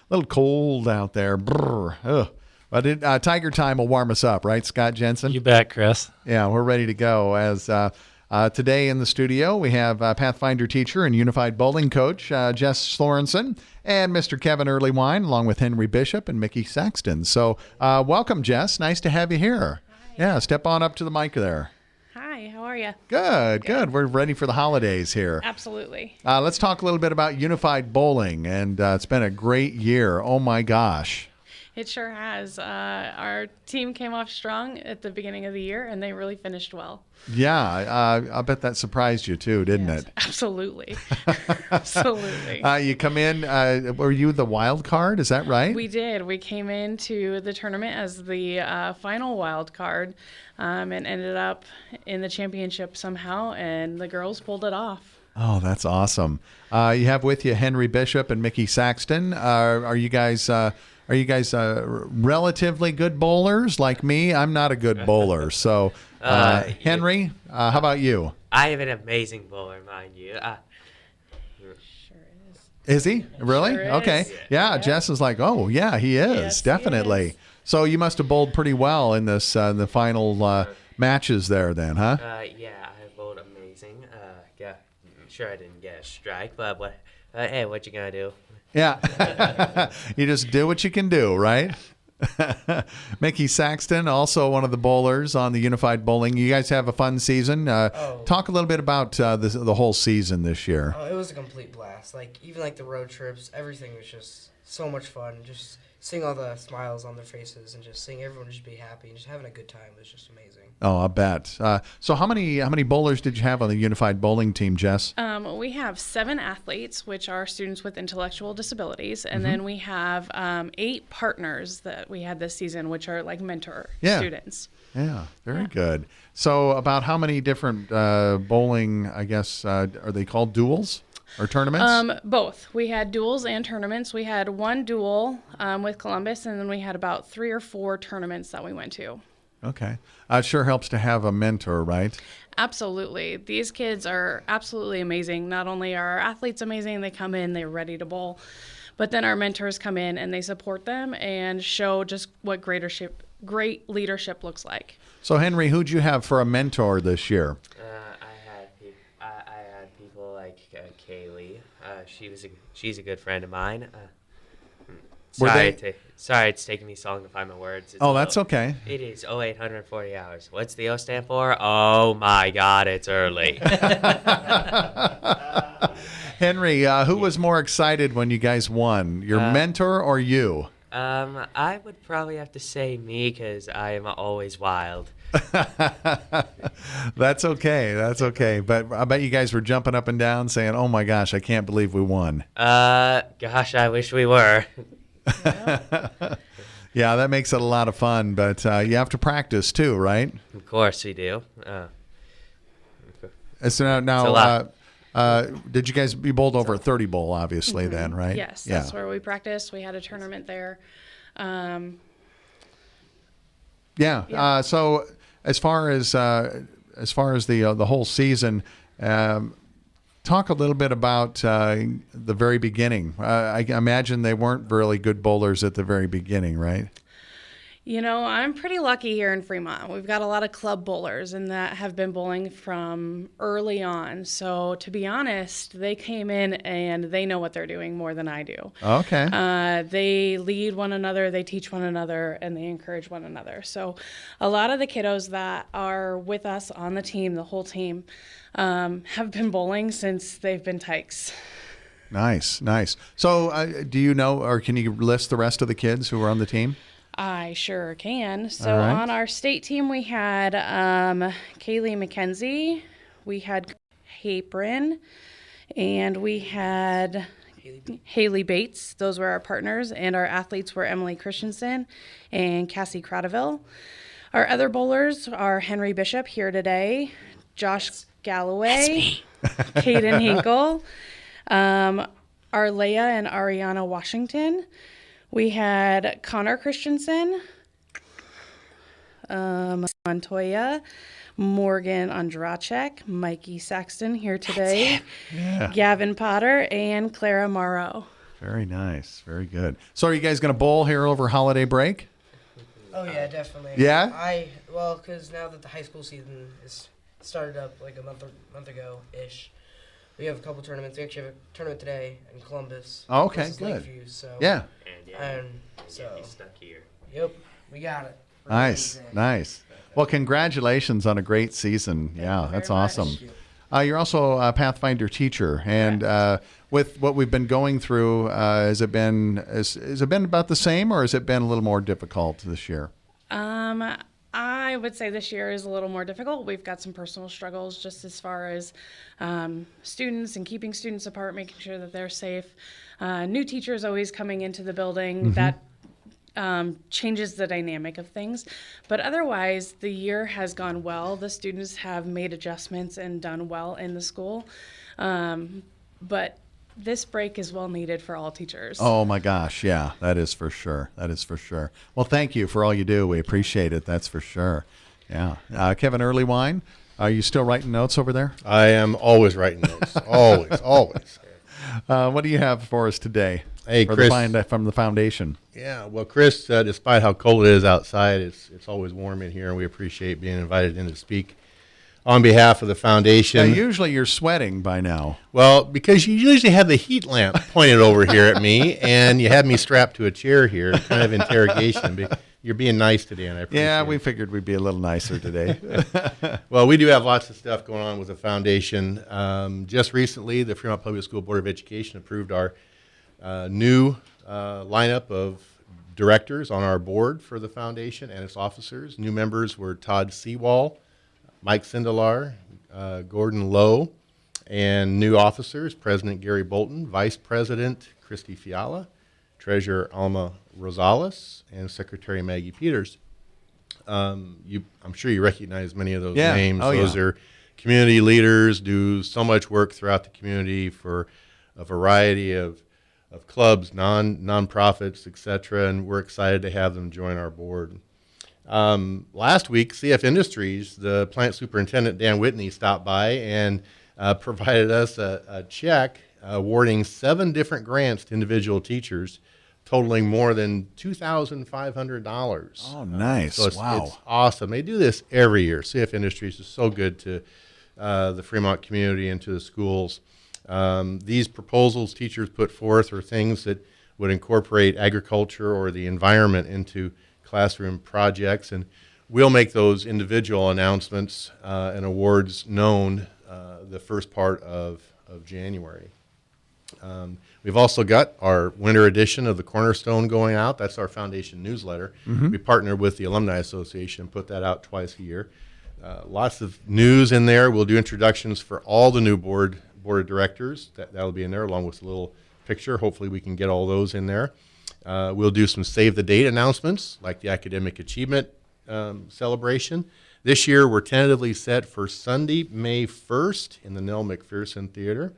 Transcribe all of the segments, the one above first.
little cold out there. Brr. Ugh. But Tiger Time will warm us up, right, Scott Jensen? You bet, Chris. Yeah, we're ready to go. As today in the studio, we have Pathfinder teacher and Unified Bowling coach Jess Sorensen and Mr. Kevin Earleywine, along with Henry Bishop and Mickey Saxton. So welcome, Jess. Nice to have you here. Hi. Yeah, step on up to the mic there. Hi, how are you? Good. We're ready for the holidays here. Absolutely. Let's talk a little bit about Unified Bowling, and it's been a great year. Oh, my gosh. It sure has. Our team came off strong at the beginning of the year, and they really finished well. Yeah, I bet that surprised you too, didn't Yes, it? Absolutely. Absolutely. You come in, were you the wild card? Is that right? We did. We came into the tournament as the final wild card and ended up in the championship somehow, and the girls pulled it off. Oh, that's awesome. You have with you Henry Bishop and Mickey Saxton. Are you guys relatively good bowlers like me? I'm not a good bowler. So, Henry, how about you? I am an amazing bowler, mind you. Sure is. Is he? Really? Sure is. Okay. Yeah, Jess is like, oh, yeah, he is. Yes, he definitely. is. So you must have bowled pretty well in this the final matches there then, huh? Yeah, I bowled amazing. Yeah, sure I didn't get a strike, but hey, what you gonna do? Yeah. You just do what you can do, right? Mickey Saxton, also one of the bowlers on the Unified Bowling. You guys have a fun season. Talk a little bit about the whole season this year. Oh, it was a complete blast. Even the road trips, everything was just so much fun. Just seeing all the smiles on their faces and just seeing everyone just be happy and just having a good time was just amazing. Oh, I bet. So how many bowlers did you have on the Unified Bowling team, Jess? We have 7 athletes, which are students with intellectual disabilities, and then we have 8 partners that we had this season, which are like mentor students. Yeah, very good. So about how many different bowling, I guess, are they called duels or tournaments? Both. We had duels and tournaments. We had 1 duel with Columbus, and then we had about 3 or 4 tournaments that we went to. Okay. It sure helps to have a mentor, right? Absolutely. These kids are absolutely amazing. Not only are our athletes amazing, they come in, they're ready to bowl, but then our mentors come in and they support them and show just what great leadership looks like. So, Henry, who'd you have for a mentor this year? I had people like Kaylee. She's a good friend of mine. Sorry, it's taking me so long to find my words. That's okay. It is 0840 hours. What's the O stand for? Oh my God, it's early. Henry, who was more excited when you guys won? Your mentor or you? I would probably have to say me because I am always wild. That's okay. But I bet you guys were jumping up and down saying, oh my gosh, I can't believe we won. Gosh, I wish we were. Yeah, that makes it a lot of fun, but you have to practice too, right? Of course we do. So now did you guys be bowled over a 30 bowl, obviously, then, right? Yes, that's where we practiced. We had a tournament there. So as far as the whole season, talk a little bit about the very beginning. I imagine they weren't really good bowlers at the very beginning, right? You know, I'm pretty lucky here in Fremont. We've got a lot of club bowlers and that have been bowling from early on. So to be honest, they came in and they know what they're doing more than I do. Okay. They lead one another, they teach one another, and they encourage one another. So a lot of the kiddos that are with us on the team, the whole team, have been bowling since they've been tykes. Nice. So do you know, or can you list the rest of the kids who were on the team? I sure can. So right. On our state team, we had Kaylee McKenzie, we had Hapron, and we had Haley Bates. Those were our partners, and our athletes were Emily Christensen and Cassie Cradaville. Our other bowlers are Henry Bishop here today, Josh Galloway, Caden Hinkle, Arleia and Ariana Washington. We had Connor Christensen, Montoya, Morgan Andrachek, Mikey Saxton here today, Yeah. Gavin Potter, and Clara Morrow. Very nice. Very good. So are you guys going to bowl here over holiday break? Oh yeah, definitely. Yeah? Because now that the high school season is started up like a month ago ish, we have a couple tournaments. We actually have a tournament today in Columbus. Oh, okay, versus good. Lakeview, so Yeah. so He's stuck here. yep, we got it. Nice. Nice. Well, congratulations on a great season. Yeah, you that's very much. awesome. You're also a Pathfinder teacher, and with what we've been going through, has it been about the same, or has it been a little more difficult this year? I would say this year is a little more difficult. We've got some personal struggles just as far as students and keeping students apart, making sure that they're safe. New teachers always coming into the building. That changes the dynamic of things. But otherwise, the year has gone well. The students have made adjustments and done well in the school. But this break is well needed for all teachers. Oh my gosh, yeah, that is for sure. That is for sure. Well, thank you for all you do. We appreciate it. That's for sure. Yeah. Kevin Earleywine, are you still writing notes over there? I am always writing notes. Always. What do you have for us today? Hey, For Chris. from the foundation. Yeah, well, Chris, despite how cold it is outside, it's always warm in here, and we appreciate being invited in to speak on behalf of the Now, foundation. usually you're sweating by now. Well, because you usually have the heat lamp pointed over here at me, and you had me strapped to a chair here, kind of interrogation. But you're being nice today, and I appreciate Yeah, it. we figured we'd be a little nicer today. Well, we do have lots of stuff going on with the foundation. Just recently, the Fremont Public School Board of Education approved our new lineup of directors on our board for the foundation and its officers. New members were Todd Seawall, Mike Sindelar, Gordon Lowe, and new officers, President Gary Bolton, Vice President Christy Fiala, Treasurer Alma Rosales, and Secretary Maggie Peters. I'm sure you recognize many of those Yeah. names. Oh, Those yeah. are community leaders, do so much work throughout the community for a variety of clubs, nonprofits, et cetera, and we're excited to have them join our board. Last week, CF Industries, the plant superintendent, Dan Whitney, stopped by and provided us a check awarding 7 different grants to individual teachers, totaling more than $2,500. Oh, nice. So it's Wow. awesome. They do this every year. CF Industries is so good to the Fremont community and to the schools. These proposals teachers put forth are things that would incorporate agriculture or the environment into classroom projects, and we'll make those individual announcements and awards known the first part of January. We've also got our winter edition of the Cornerstone going out. That's our foundation newsletter. We partner with the Alumni Association and put that out twice a year. Lots of news in there. We'll do introductions for all the new board of directors. That'll be in there along with a little picture. Hopefully we can get all those in there. We'll do some save the date announcements like the academic achievement celebration. This year we're tentatively set for Sunday, May 1st in the Nell McPherson Theater.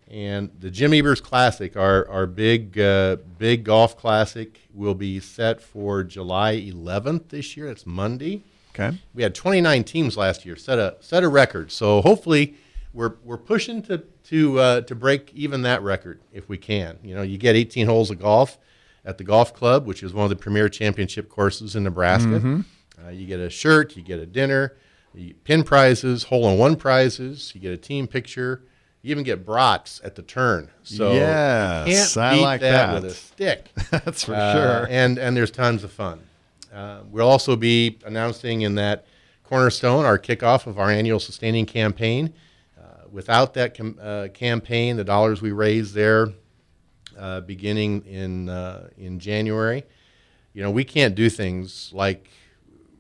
And the Jim Ebers Classic, our big golf classic, will be set for July 11th this year. It's Monday. Okay. We had 29 teams last year, set a record. So hopefully we're pushing to break even that record if we can. You know, you get 18 holes of golf at the golf club, which is one of the premier championship courses in Nebraska. You get a shirt, you get a dinner, you get pin prizes, hole-in-one prizes, you get a team picture. You even get brats at the turn. So Yes, you can't I beat like that. with a stick. That's for sure. And there's tons of fun. We'll also be announcing in that Cornerstone our kickoff of our annual sustaining campaign. Without that campaign, the dollars we raise there, beginning in January, you know, we can't do things like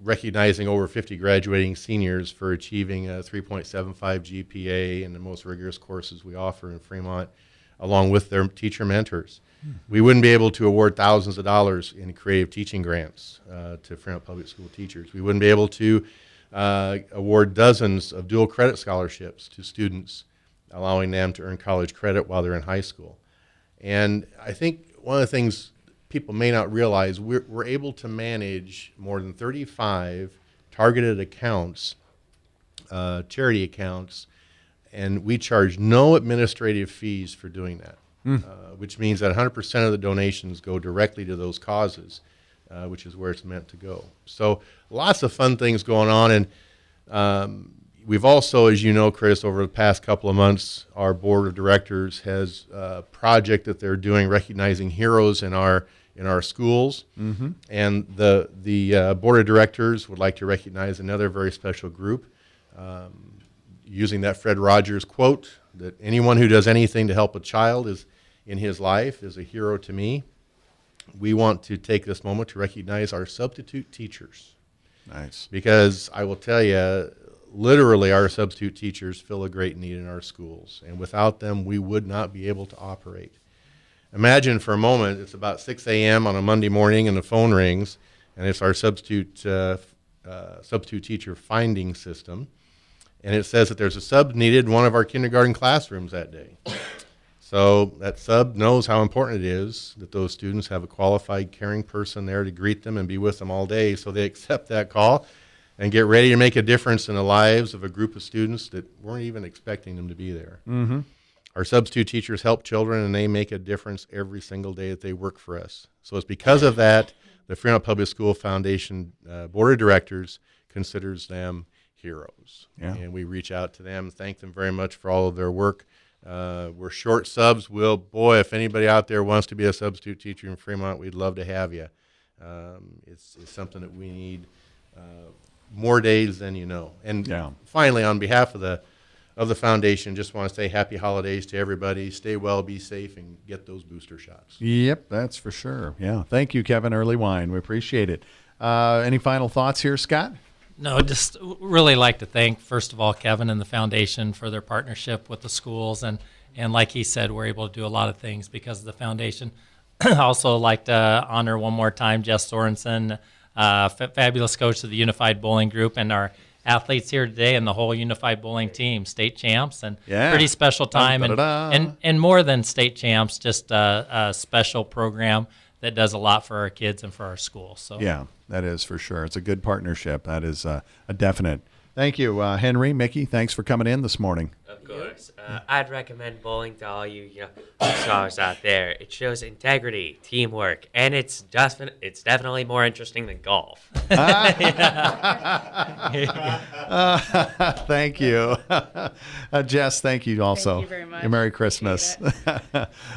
recognizing over 50 graduating seniors for achieving a 3.75 GPA in the most rigorous courses we offer in Fremont, along with their teacher mentors. We wouldn't be able to award thousands of dollars in creative teaching grants to Fremont Public School teachers. We wouldn't be able to award dozens of dual credit scholarships to students, allowing them to earn college credit while they're in high school. And I think one of the things people may not realize, we're able to manage more than 35 targeted accounts, charity accounts, and we charge no administrative fees for doing that. which means that 100% of the donations go directly to those causes, which is where it's meant to go. So lots of fun things going on. And we've also, as you know, Chris, over the past couple of months, our board of directors has a project that they're doing recognizing heroes in our schools. Mm-hmm. And the board of directors would like to recognize another very special group, using that Fred Rogers quote that anyone who does anything to help a child in his life is a hero to me. We want to take this moment to recognize our substitute teachers. Nice. Because I will tell you, literally our substitute teachers fill a great need in our schools. And without them, we would not be able to operate. Imagine for a moment, it's about 6 a.m. on a Monday morning and the phone rings, and it's our substitute teacher finding system. And it says that there's a sub needed in one of our kindergarten classrooms that day. So that sub knows how important it is that those students have a qualified, caring person there to greet them and be with them all day. So they accept that call and get ready to make a difference in the lives of a group of students that weren't even expecting them to be there. Mm-hmm. Our substitute teachers help children, and they make a difference every single day that they work for us. So it's because of that the Fremont Public School Foundation Board of Directors considers them heroes. Yeah. And we reach out to them, thank them very much for all of their work. We're short subs. Boy, if anybody out there wants to be a substitute teacher in Fremont, we'd love to have you. It's something that we need more days than you know. And finally, on behalf of the foundation, just want to say happy holidays to everybody. Stay well, be safe, and get those booster shots. Yep, that's for sure. Yeah. Thank you, Kevin Earleywine. We appreciate it. Any final thoughts here, Scott? No, just really like to thank, first of all, Kevin and the foundation for their partnership with the schools. And like he said, we're able to do a lot of things because of the foundation. Also like to honor one more time Jess Sorensen, fabulous coach of the Unified Bowling Group, and our athletes here today and the whole Unified Bowling team, state champs, and pretty special time. And more than state champs, just a special program that does a lot for our kids and for our school. So yeah, that is for sure. It's a good partnership. That is a definite. Thank you, Henry, Mickey. Thanks for coming in this morning. Of course. I'd recommend bowling to all you scholars out there. It shows integrity, teamwork, and it's definitely more interesting than golf. Thank you. Jess, thank you also. Thank you very much. Merry Christmas.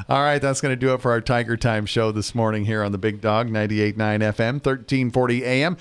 All right, that's going to do it for our Tiger Time show this morning here on the Big Dog 98.9 FM, 1340 AM.